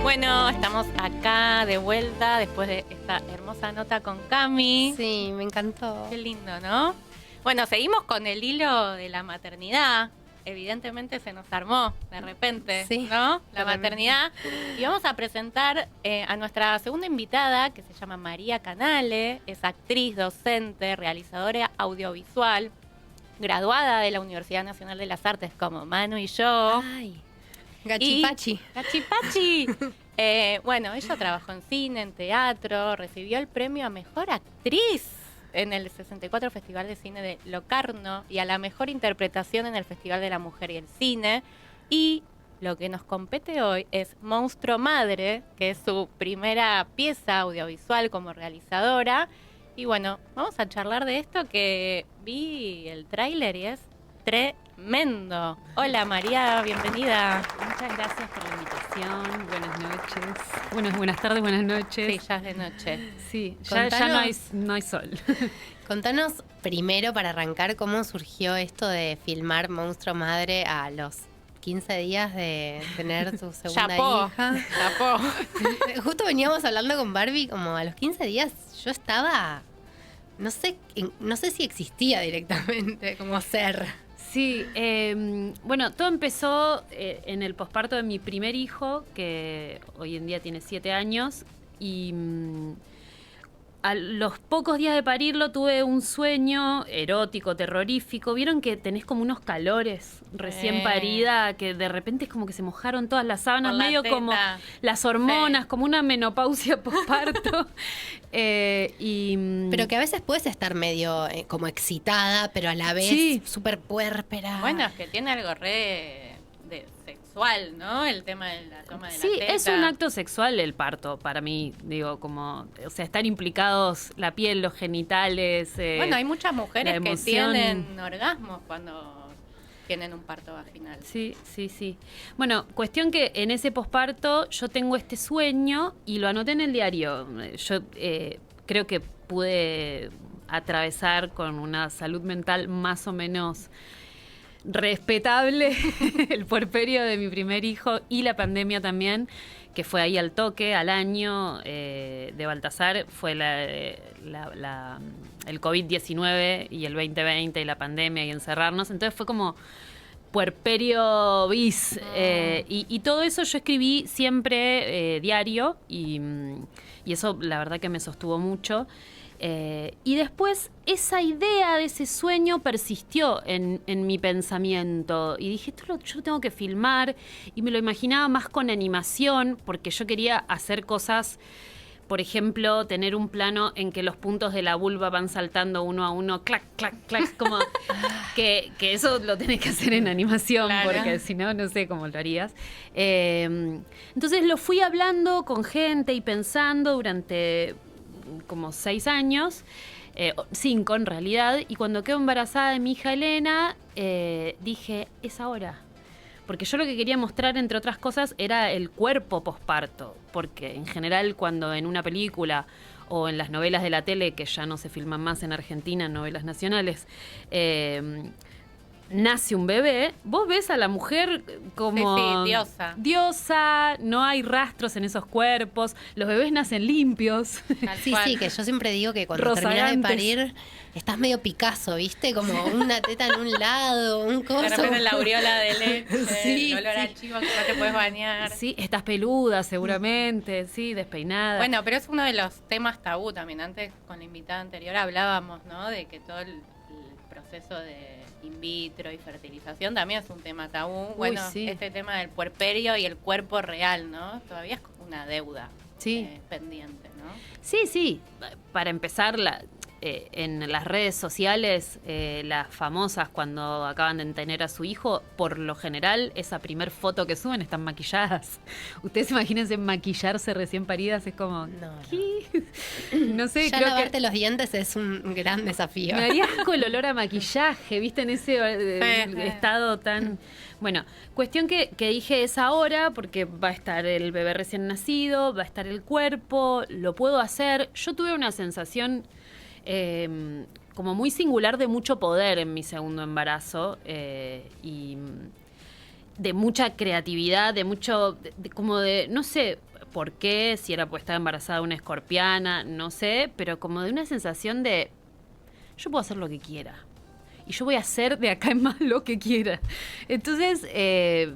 Bueno, estamos acá de vuelta después de esta hermosa nota con Cami. Sí, me encantó. Qué lindo, ¿no? Bueno, seguimos con el hilo de la maternidad. Evidentemente se nos armó de repente, Sí, ¿no? La totalmente. maternidad. Y vamos a presentar a nuestra segunda invitada, que se llama María Canale. Es actriz, docente, realizadora audiovisual, graduada de la Universidad Nacional de las Artes como Manu y yo. Ay, Gachipachi. Gachipachi. Bueno, ella trabajó en cine, en teatro, recibió el premio a Mejor Actriz en el 64 Festival de Cine de Locarno y a la Mejor Interpretación en el Festival de la Mujer y el Cine. Y lo que nos compete hoy es Monstruo Madre, que es su primera pieza audiovisual como realizadora. Y bueno, vamos a charlar de esto, que vi el tráiler y es tremendo. Hola María, bienvenida. Muchas gracias por la invitación. Buenas noches. Buenas tardes, buenas noches. Sí, ya es de noche. Sí, ya no hay sol. Contanos primero, para arrancar, cómo surgió esto de filmar Monstruo Madre a los 15 días de tener tu segunda Chapó, hija. chapó. Justo veníamos hablando con Barbie, como a los 15 días yo estaba, no sé si existía directamente como ser. Sí, bueno, todo empezó en el posparto de mi primer hijo, que hoy en día tiene 7 años, y a los pocos días de parirlo tuve un sueño erótico, terrorífico. Vieron que tenés como unos calores recién parida, que de repente es como que se mojaron todas las sábanas, Por la medio teta. como las hormonas, Sí. como una menopausia posparto. Pero que a veces puedes estar medio como excitada, pero a la vez Sí. súper puérpera. Bueno, es que tiene algo re de sexual, ¿no? El tema de la toma de Sí, la teta. es un acto sexual el parto, para mí, digo, como, o sea, están implicados la piel, los genitales. Bueno, hay muchas mujeres la que emoción. tienen orgasmos cuando tienen un parto vaginal. Sí, sí, sí. Bueno, cuestión que en ese posparto yo tengo este sueño y lo anoté en el diario. Yo creo que pude atravesar con una salud mental más o menos respetable el puerperio de mi primer hijo y la pandemia también, que fue ahí al toque, al año de Baltasar, fue el COVID-19 y el 2020 y la pandemia y encerrarnos, entonces fue como puerperio bis, y todo eso yo escribí siempre diario y eso la verdad que me sostuvo mucho. Y después esa idea de ese sueño persistió en mi pensamiento y dije, yo lo tengo que filmar, y me lo imaginaba más con animación porque yo quería hacer cosas, por ejemplo, tener un plano en que los puntos de la vulva van saltando uno a uno, clac, clac, clac, como que eso lo tenés que hacer en animación, Claro. porque si no, no sé cómo lo harías. Entonces lo fui hablando con gente y pensando durante como 6 años, 5 en realidad, y cuando quedo embarazada de mi hija Elena, dije, es ahora. Porque yo lo que quería mostrar, entre otras cosas, era el cuerpo posparto, porque en general cuando en una película o en las novelas de la tele, que ya no se filman más en Argentina, novelas nacionales, nace un bebé, vos ves a la mujer como Sí, diosa. diosa, no hay rastros en esos cuerpos, los bebés nacen limpios. Tal Sí, cual. sí, que yo siempre digo que cuando terminas de Rozagantes. parir estás medio Picasso, ¿viste? Como una teta en un lado, un coso. De repente la aureola de leche, Sí, el olor sí. a chivo que no te puedes bañar. Sí, estás peluda seguramente, sí, despeinada. Bueno, pero es uno de los temas tabú también. Antes, con la invitada anterior, hablábamos, ¿no? De que todo el proceso de in vitro y fertilización también es un tema tabú. Bueno, sí. este tema del puerperio y el cuerpo real, ¿no? Todavía es como una deuda Sí. pendiente, ¿no? Sí, sí. Para empezar, en las redes sociales, las famosas cuando acaban de tener a su hijo, por lo general, esa primer foto que suben están maquilladas. Ustedes imagínense maquillarse recién paridas, es como, No. ¿qué? No sé, Ya creo lavarte que los dientes es un gran desafío. me haría asco el olor a maquillaje, ¿viste? En ese Sí. estado tan... Bueno, cuestión que dije es ahora, porque va a estar el bebé recién nacido, va a estar el cuerpo, lo puedo hacer. Yo tuve una sensación como muy singular de mucho poder en mi segundo embarazo, y de mucha creatividad, de mucho, como de, no sé, por qué, si era porque estaba embarazada de una escorpiana, no sé, pero como de una sensación de yo puedo hacer lo que quiera. Y yo voy a hacer de acá en más lo que quiera. Entonces,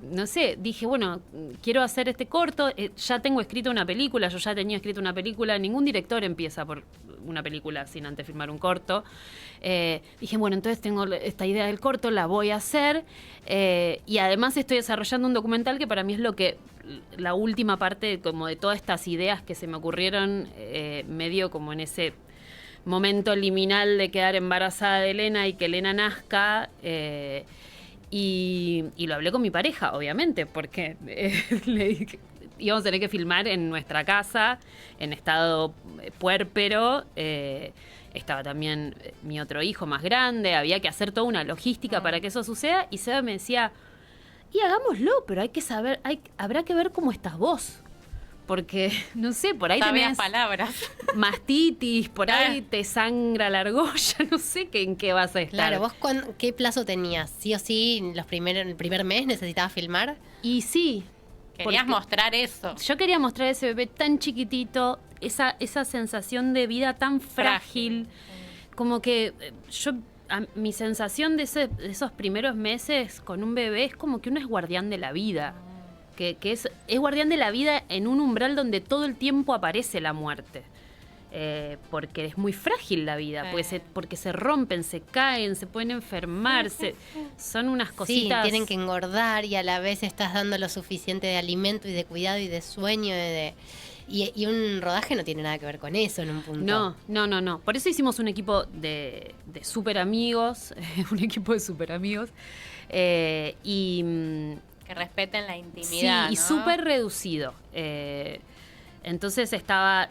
no sé, dije, bueno, quiero hacer este corto. Ya tengo escrito una película, yo ya tenía escrito una película. Ningún director empieza por una película sin antes filmar un corto. Dije, bueno, entonces tengo esta idea del corto, la voy a hacer. Y además estoy desarrollando un documental que para mí es la última parte como de todas estas ideas que se me ocurrieron medio como en ese momento liminal de quedar embarazada de Elena y que Elena nazca, y lo hablé con mi pareja, obviamente, porque le dije, íbamos a tener que filmar en nuestra casa, en estado puérpero, estaba también mi otro hijo más grande, había que hacer toda una logística para que eso suceda, y Seba me decía, y hagámoslo, pero hay que saber, habrá que ver cómo estás vos. Porque, no sé, por ahí tenés palabras. mastitis, por ahí te sangra la argolla, no sé en qué vas a estar. Claro, ¿vos qué plazo tenías? ¿Sí o sí el primer mes necesitabas filmar? Y sí. Querías mostrar eso. Yo quería mostrar ese bebé tan chiquitito, esa sensación de vida tan frágil. Como que mi sensación de esos primeros meses con un bebé es como que uno es guardián de la vida. Que es guardián de la vida en un umbral donde todo el tiempo aparece la muerte. Porque es muy frágil la vida, porque se rompen, se caen, se pueden enfermar, son unas cositas... Sí, tienen que engordar y a la vez estás dando lo suficiente de alimento y de cuidado y de sueño. Y un rodaje no tiene nada que ver con eso en un punto. No. Por eso hicimos un equipo de súper amigos, un equipo de súper amigos. Que respeten la intimidad, sí, y ¿no? súper reducido. Entonces estaba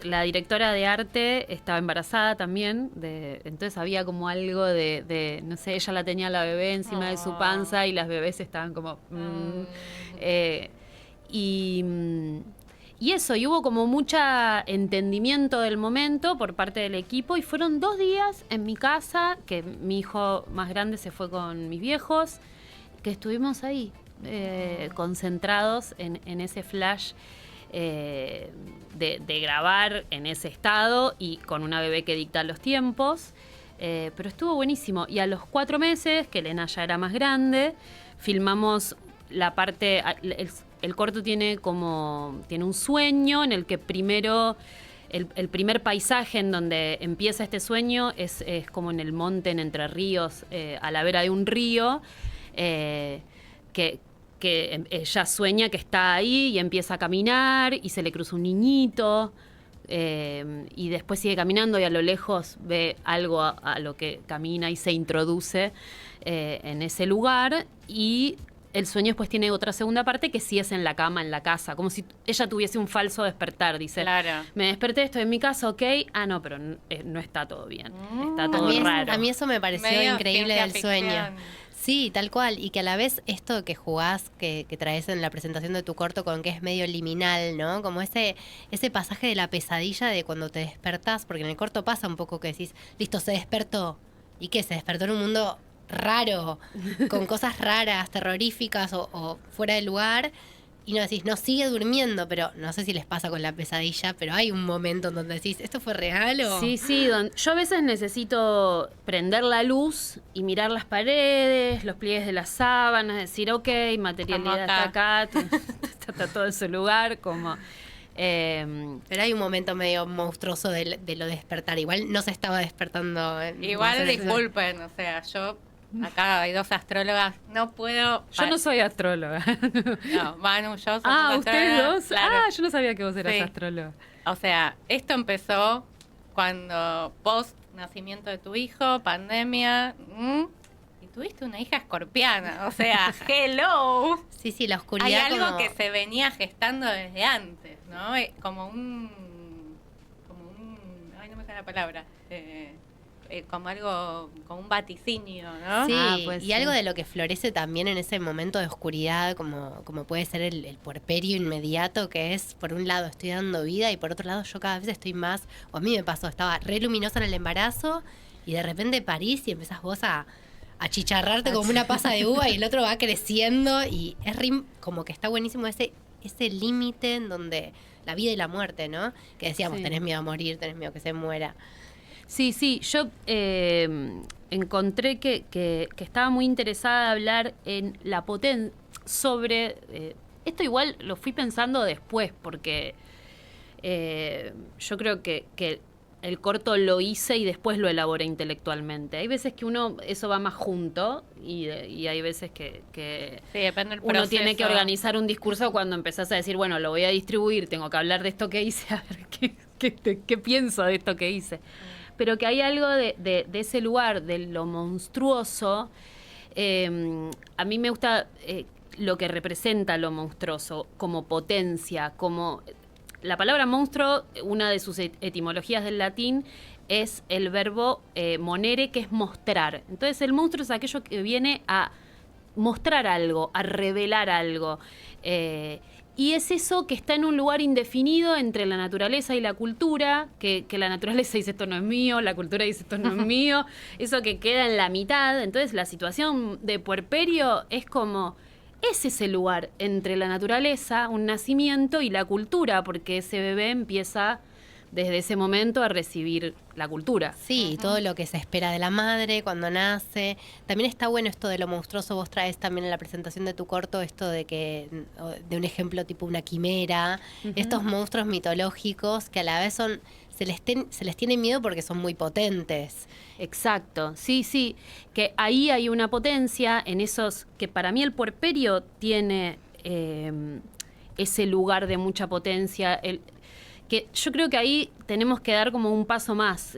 la directora de arte estaba embarazada también, entonces había como algo de no sé, ella la tenía la bebé encima de su panza y las bebés estaban como... Y eso, y hubo como mucho entendimiento del momento por parte del equipo, y fueron 2 días en mi casa, que mi hijo más grande se fue con mis viejos, que estuvimos ahí, concentrados en ese flash de grabar en ese estado y con una bebé que dicta los tiempos. Pero estuvo buenísimo. Y a los 4 meses, que Elena ya era más grande, filmamos la parte... El corto tiene un sueño en el que primero... El primer paisaje en donde empieza este sueño es como en el monte, en Entre Ríos, a la vera de un río, que ella sueña que está ahí y empieza a caminar y se le cruza un niñito, y después sigue caminando y a lo lejos ve algo a lo que camina y se introduce en ese lugar, y el sueño después tiene otra segunda parte que sí es en la cama, en la casa, como si ella tuviese un falso despertar. Dice, claro, me desperté, estoy en mi casa, ok. Ah, no, pero no está todo bien. Está todo raro. A mí eso me pareció medio increíble del ficción. sueño. Sí, tal cual. Y que a la vez esto que jugás, que traes en la presentación de tu corto con que es medio liminal, ¿no? Como ese pasaje de la pesadilla de cuando te despertás, porque en el corto pasa un poco que decís, listo, se despertó. ¿Y qué? Se despertó en un mundo raro, con cosas raras, terroríficas o fuera de lugar, y no decís, no, sigue durmiendo, pero no sé si les pasa con la pesadilla, pero hay un momento en donde decís, ¿esto fue real o...? Sí, yo a veces necesito prender la luz y mirar las paredes, los pliegues de las sábanas, decir, ok, materialidad está acá, está todo en su lugar, como... Pero hay un momento medio monstruoso de lo despertar. Igual no se estaba despertando. Igual disculpen, o sea, yo... Acá hay 2 astrólogas, no puedo... Yo no soy astróloga. No, Manu, yo somos ¿ustedes dos? Claro. Yo no sabía que vos eras astróloga. O sea, esto empezó cuando post nacimiento de tu hijo, pandemia, y tuviste una hija escorpiana, o sea, hello. Sí, la oscuridad. Hay algo que se venía gestando desde antes, ¿no? Como un ay, no me sale la palabra, como un vaticinio, ¿no? Sí, pues y sí. algo de lo que florece también en ese momento de oscuridad, como puede ser el puerperio inmediato, que es, por un lado, estoy dando vida, y por otro lado, yo cada vez estoy más, o a mí me pasó, estaba re luminosa en el embarazo, y de repente parís y empezás vos a achicharrarte como una pasa de uva, y el otro va creciendo, y es como que está buenísimo ese ese límite en donde la vida y la muerte, ¿no? Que decíamos, Sí. tenés miedo a morir, tenés miedo que se muera. Sí, yo encontré que estaba muy interesada de hablar en la potencia sobre... esto igual lo fui pensando después, porque yo creo que el corto lo hice y después lo elaboré intelectualmente. Hay veces que eso va más junto y hay veces que Sí, depende del uno proceso. tiene que organizar un discurso cuando empezás a decir, bueno, lo voy a distribuir, tengo que hablar de esto que hice, a ver qué pienso de esto que hice. Pero que hay algo de ese lugar, de lo monstruoso. A mí me gusta lo que representa lo monstruoso, como potencia, como... La palabra monstruo, una de sus etimologías del latín, es el verbo monere, que es mostrar. Entonces el monstruo es aquello que viene a mostrar algo, a revelar algo. Y es eso que está en un lugar indefinido entre la naturaleza y la cultura, que la naturaleza dice esto no es mío, la cultura dice esto no es mío, eso que queda en la mitad. Entonces la situación de puerperio es como... Es ese lugar entre la naturaleza, un nacimiento, y la cultura, porque ese bebé empieza desde ese momento a recibir la cultura. Sí, todo lo que se espera de la madre cuando nace. También está bueno esto de lo monstruoso. Vos traes también en la presentación de tu corto esto de un ejemplo tipo una quimera, estos monstruos mitológicos que a la vez se les tiene miedo porque son muy potentes. Exacto, sí, que ahí hay una potencia en esos, que para mí el puerperio tiene ese lugar de mucha potencia, que yo creo que ahí tenemos que dar como un paso más,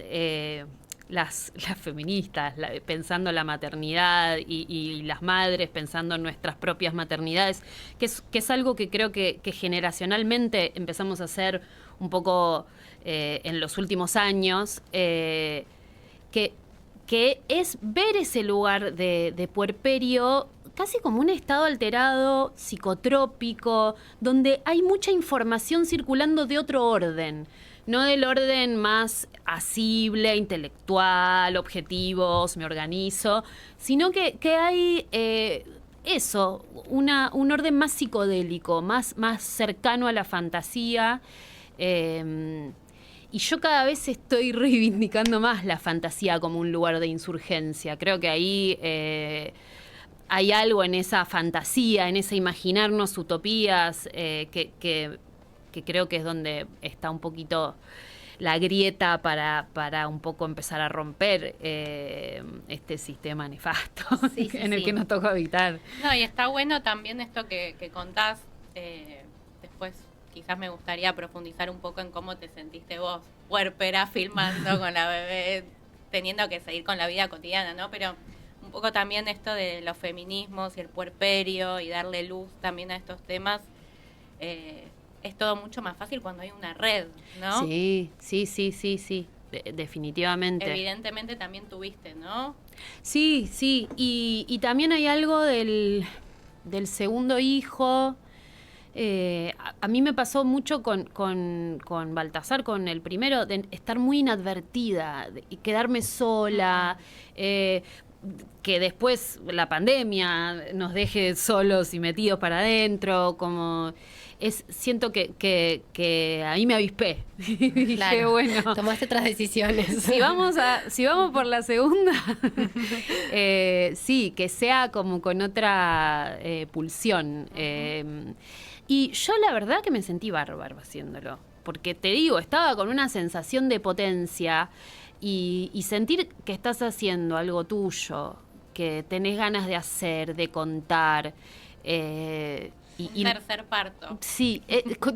las feministas, pensando en la maternidad y las madres pensando en nuestras propias maternidades, que es algo que creo que generacionalmente empezamos a hacer un poco en los últimos años, que es ver ese lugar de puerperio casi como un estado alterado, psicotrópico, donde hay mucha información circulando de otro orden, no del orden más asible, intelectual, objetivos, me organizo, sino que hay eso, un orden más psicodélico, más cercano a la fantasía. Y yo cada vez estoy reivindicando más la fantasía como un lugar de insurgencia. Creo que ahí hay algo en esa fantasía, en ese imaginarnos utopías, que creo que es donde está un poquito la grieta para un poco empezar a romper este sistema nefasto en el que nos tocó habitar. No, y está bueno también esto que contás. Después quizás me gustaría profundizar un poco en cómo te sentiste vos, puérpera, filmando con la bebé, teniendo que seguir con la vida cotidiana, ¿no? Pero un poco también esto de los feminismos y el puerperio y darle luz también a estos temas, es todo mucho más fácil cuando hay una red, ¿no? Sí, definitivamente. Evidentemente también tuviste, ¿no? Sí, y también hay algo del segundo hijo. A mí me pasó mucho con Baltasar, con el primero, de estar muy inadvertida y quedarme sola, que después la pandemia nos deje solos y metidos para adentro, como siento que ahí me avispé. Dije, Claro, bueno, tomaste otras decisiones. si vamos por la segunda, sí, que sea como con otra pulsión. Y yo la verdad que me sentí bárbaro haciéndolo, porque te digo, estaba con una sensación de potencia y sentir que estás haciendo algo tuyo, que tenés ganas de hacer, de contar. Un tercer parto. Sí,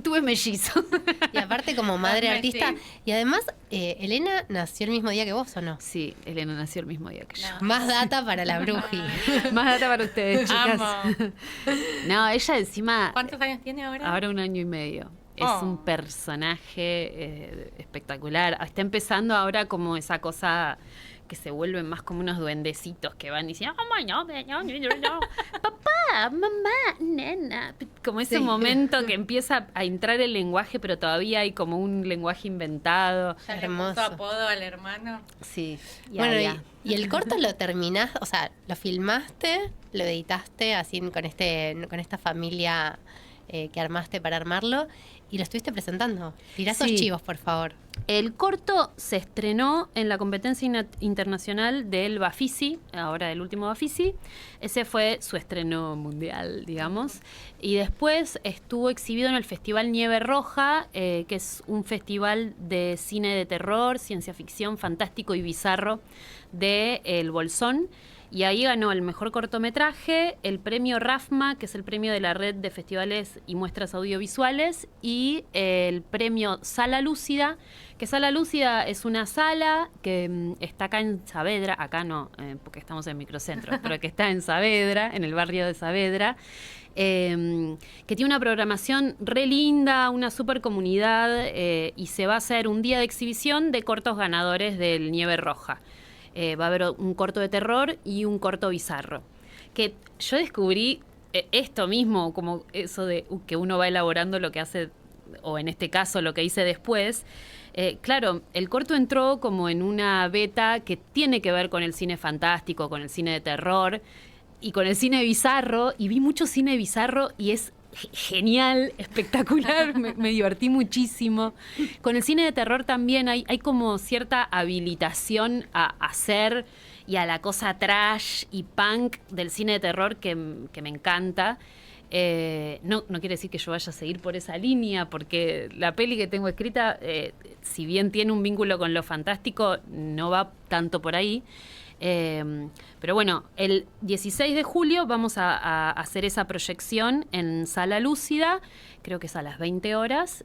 tuve mellizo. Y aparte como madre Sí. artista, y además Elena nació el mismo día que vos, ¿o no? Sí, Elena nació el mismo día que yo. No. Más data para la bruji. Más data para ustedes, chicas. Amo. No, ella encima... ¿Cuántos años tiene ahora? Ahora 1 año y medio. Es Oh. un personaje espectacular. Está empezando ahora como esa cosa que se vuelven más como unos duendecitos que van diciendo, no, papá, mamá, nena. Como ese Sí. momento que empieza a entrar el lenguaje, pero todavía hay como un lenguaje inventado. ¿Ya le Hermoso. puso apodo al hermano? Sí. Bueno, y el corto lo terminás, o sea, lo filmaste, lo editaste así con esta familia que armaste para armarlo y lo estuviste presentando. Tirá esos Sí. chivos, por favor. El corto se estrenó en la competencia internacional del Bafisi, ahora el último Bafisi. Ese fue su estreno mundial, digamos. Y después estuvo exhibido en el Festival Nieve Roja, que es un festival de cine de terror, ciencia ficción, fantástico y bizarro de El Bolsón. Y ahí ganó el mejor cortometraje, el premio RAFMA, que es el premio de la Red de Festivales y Muestras Audiovisuales, y el premio Sala Lúcida, que Sala Lúcida es una sala que está acá en Saavedra, acá no, porque estamos en Microcentro, pero que está en Saavedra, en el barrio de Saavedra, que tiene una programación re linda, una super comunidad, y se va a hacer un día de exhibición de cortos ganadores del Nieve Roja. Va a haber un corto de terror y un corto bizarro. Que yo descubrí esto mismo, como eso de que uno va elaborando lo que hace, o en este caso lo que hice después. Claro, el corto entró como en una beta que tiene que ver con el cine fantástico, con el cine de terror y con el cine bizarro. Y vi mucho cine bizarro y es genial, espectacular, me divertí muchísimo. Con el cine de terror también hay como cierta habilitación a hacer y a la cosa trash y punk del cine de terror que me encanta. No quiere decir que yo vaya a seguir por esa línea, porque la peli que tengo escrita, si bien tiene un vínculo con lo fantástico, no va tanto por ahí. Pero bueno, el 16 de julio vamos a hacer esa proyección en Sala Lúcida, creo que es a las 20 horas.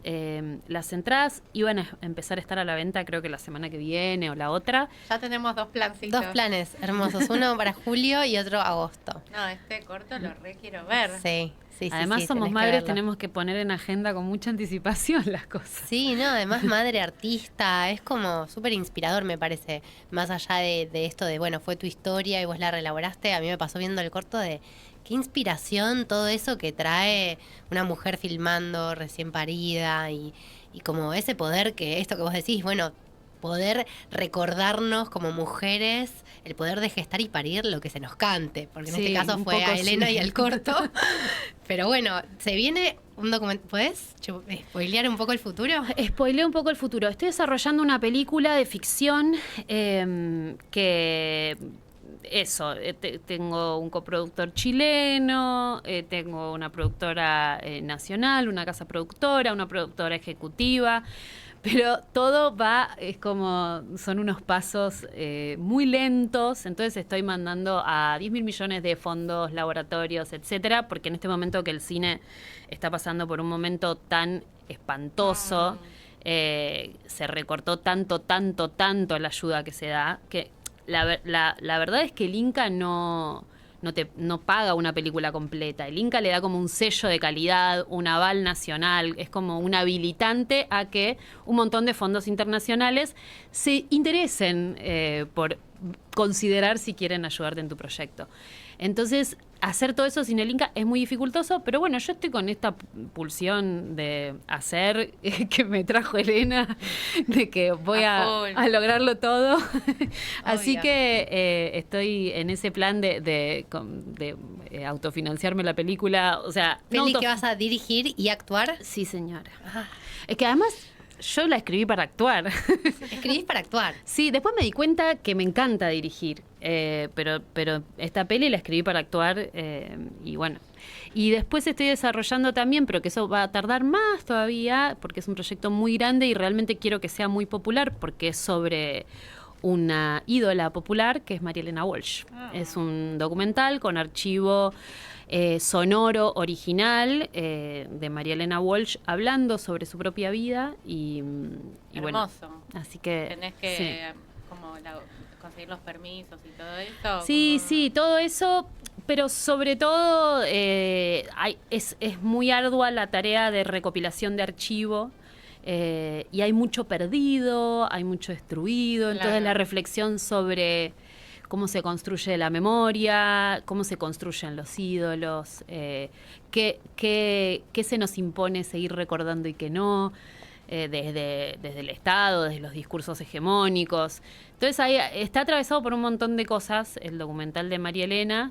Las entradas iban a empezar a estar a la venta, creo que la semana que viene o la otra. Ya tenemos 2 plancitos. 2 planes hermosos, uno para julio y otro agosto. No, este corto lo re quiero ver. Sí. Además sí, somos tenés que madres, verlo. tenemos que poner en agenda con mucha anticipación las cosas. Sí, no, además madre artista, es como súper inspirador me parece, más allá de esto de, bueno, fue tu historia y vos la reelaboraste, a mí me pasó viendo el corto de qué inspiración todo eso que trae una mujer filmando recién parida y como ese poder que, esto que vos decís, bueno, poder recordarnos como mujeres, el poder de gestar y parir lo que se nos cante, porque en Sí, este caso un fue poco a Elena sí. y al corto. Pero bueno, se viene un documental. ¿Puedes spoilear un poco el futuro? Spoileo un poco el futuro. Estoy desarrollando una película de ficción que... Eso, tengo un coproductor chileno, tengo una productora nacional, una casa productora, una productora ejecutiva, pero todo es como, son unos pasos muy lentos, entonces estoy mandando a 10.000 millones de fondos, laboratorios, etcétera, porque en este momento que el cine está pasando por un momento tan espantoso, se recortó tanto la ayuda que se da, que la verdad es que el Inca no paga una película completa. El Inca le da como un sello de calidad, un aval nacional, es como un habilitante a que un montón de fondos internacionales se interesen por considerar si quieren ayudarte en tu proyecto. Entonces, hacer todo eso sin el Inca es muy dificultoso, pero bueno, yo estoy con esta pulsión de hacer que me trajo Elena, de que voy a lograrlo todo. Así que estoy en ese plan de autofinanciarme la película. O sea, ¿Peli que vas a dirigir y actuar? Sí, señora. Es que además yo la escribí para actuar. Escribís para actuar. Sí, después me di cuenta que me encanta dirigir, pero esta peli la escribí para actuar y bueno. Y después estoy desarrollando también, pero que eso va a tardar más todavía, porque es un proyecto muy grande y realmente quiero que sea muy popular, porque es sobre una ídola popular que es María Elena Walsh. Es un documental con archivo sonoro original de María Elena Walsh hablando sobre su propia vida y Hermoso. Bueno, así que tenés que como conseguir los permisos y todo eso. Sí, todo eso, pero sobre todo es muy ardua la tarea de recopilación de archivo. Y hay mucho perdido, hay mucho destruido, Claro. Entonces la reflexión sobre cómo se construye la memoria, cómo se construyen los ídolos, qué se nos impone seguir recordando y qué no, desde el Estado, desde los discursos hegemónicos. Entonces ahí está atravesado por un montón de cosas el documental de María Elena.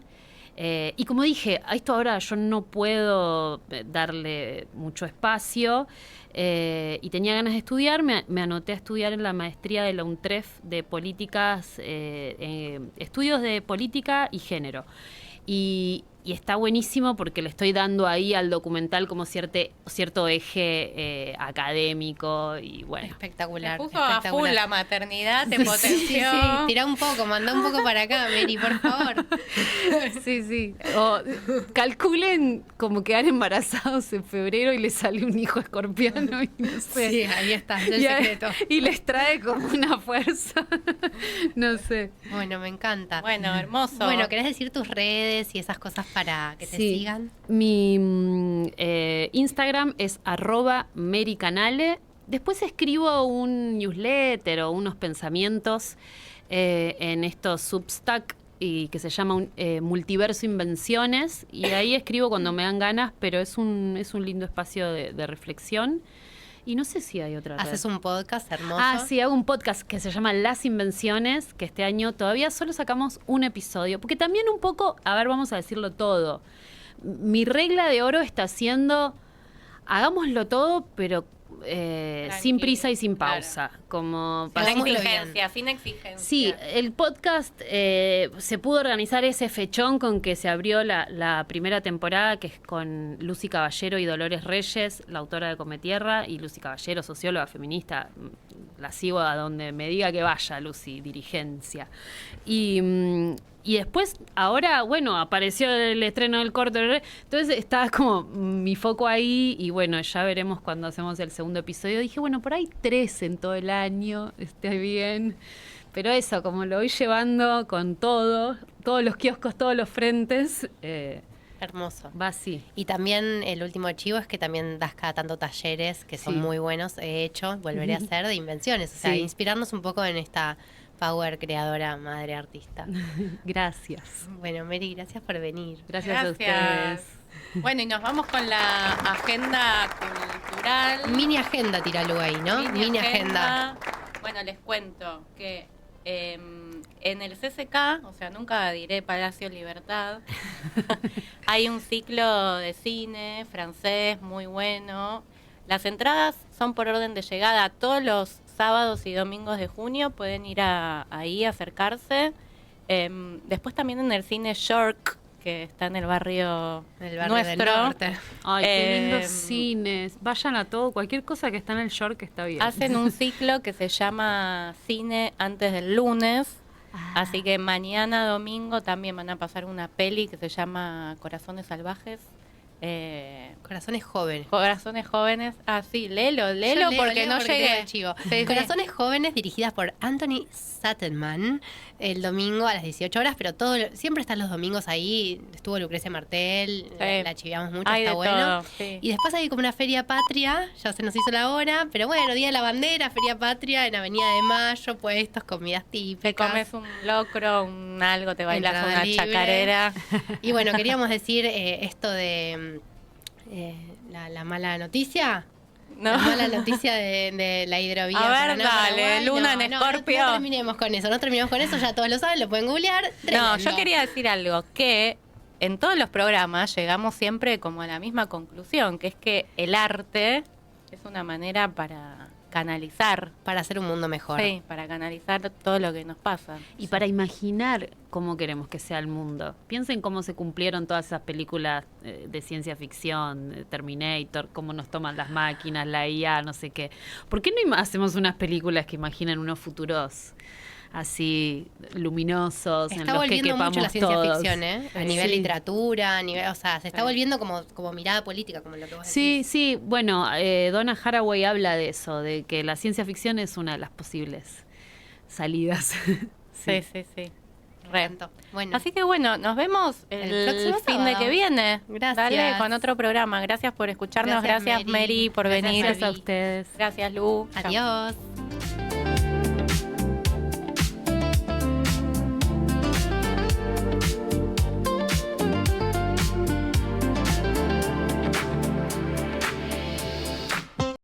Y como dije, a esto ahora yo no puedo darle mucho espacio y tenía ganas de estudiar, me anoté a estudiar en la maestría de la UNTREF de políticas, estudios de política y género. Y está buenísimo porque le estoy dando ahí al documental como cierto eje académico y bueno. Espectacular. Te puso a full la maternidad, te potenció. Sí, tira un poco, manda un poco para acá, Mary, por favor. Sí. O calculen como quedar embarazados en febrero y les sale un hijo escorpiano y no sé. Sí, ahí está, el secreto. Y les trae como una fuerza. No sé. Bueno, me encanta. Bueno, hermoso. Bueno, ¿querés decir tus redes y esas cosas para que te sigan? Mi Instagram es @mericanale. Después escribo un newsletter o unos pensamientos en estos Substack y que se llama Multiverso Invenciones. Y ahí escribo cuando me dan ganas, pero es un lindo espacio de reflexión. Y no sé si hay otra red. ¿Haces un podcast hermoso? Ah, sí, hago un podcast que se llama Las Invenciones, que este año todavía solo sacamos un episodio. Porque también un poco, a ver, vamos a decirlo todo. Mi regla de oro está siendo, hagámoslo todo, pero sin prisa y sin pausa. Claro. Como Sin exigencia. Sí, el podcast se pudo organizar ese fechón con que se abrió la primera temporada, que es con Lucy Caballero y Dolores Reyes, la autora de Cometierra, y Lucy Caballero, socióloga feminista. La sigo a donde me diga que vaya, Lucy, dirigencia. Y después, ahora, bueno, apareció el estreno del corto. Entonces estaba como mi foco ahí y bueno, ya veremos cuando hacemos el segundo episodio. Dije, bueno, por ahí 3 en todo el año, esté bien. Pero eso, como lo voy llevando con todos los kioscos, todos los frentes, hermoso. va así. Y también el último archivo es que también das cada tanto talleres que son muy buenos, he hecho, volveré a hacer, de invenciones. O sea, inspirarnos un poco en esta power creadora, madre artista. Gracias. Bueno, Mary, gracias por venir. Gracias a ustedes. Bueno, y nos vamos con la agenda cultural. Mini agenda, tíralo ahí, ¿no? Mini agenda. Bueno, les cuento que en el CCK, o sea, nunca diré Palacio Libertad, hay un ciclo de cine francés muy bueno. Las entradas son por orden de llegada. Todos los sábados y domingos de junio pueden ir ahí a acercarse. Después también en el cine York, que está en el barrio nuestro. Del norte. Ay, qué lindos cines. Vayan a todo, cualquier cosa que está en el York está bien. Hacen un ciclo que se llama Cine antes del lunes. Así que mañana domingo también van a pasar una peli que se llama Corazones Salvajes. Corazones jóvenes. Corazones jóvenes. Ah, sí, léelo porque no llegué. Sí. Corazones jóvenes, dirigidas por Anthony Sattelman, el domingo a las 18 horas, pero siempre están los domingos ahí. Estuvo Lucrecia Martel, la chiviamos mucho, hay está bueno. todo, sí. Y después hay como una feria patria, ya se nos hizo la hora, pero bueno, Día de la Bandera, feria patria en Avenida de Mayo, puestos, comidas típicas. Te comes un locro, algo, te bailas Entrada una libre. chacarera. Y bueno, queríamos decir esto de la mala noticia. No. La mala noticia de la hidrovía. A ver, Paraná, dale, Paraguay. Luna en Escorpio. No terminemos con eso, ya todos lo saben, lo pueden googlear. No, Tremendo. yo quería decir algo, que en todos los programas llegamos siempre como a la misma conclusión, que es que el arte es una manera para canalizar. Para hacer un mundo mejor. Sí, para canalizar todo lo que nos pasa. Y para imaginar cómo queremos que sea el mundo. Piensen cómo se cumplieron todas esas películas de ciencia ficción, Terminator, cómo nos toman las máquinas, la IA, no sé qué. ¿Por qué no hacemos unas películas que imaginen unos futuros así luminosos, Está en los que volviendo quepamos mucho la ciencia todos? ficción, a nivel literatura, o sea, se está volviendo como mirada política, como lo que vos decís. Sí, bueno, Donna Haraway habla de eso, de que la ciencia ficción es una de las posibles salidas. Sí. Bueno, Así que bueno, nos vemos el próximo fin de sábado. que viene. Gracias. Dale, con otro programa. Gracias por escucharnos. Gracias, Mary, por venir. Gracias a ustedes. Gracias, Lu. Chau. adiós.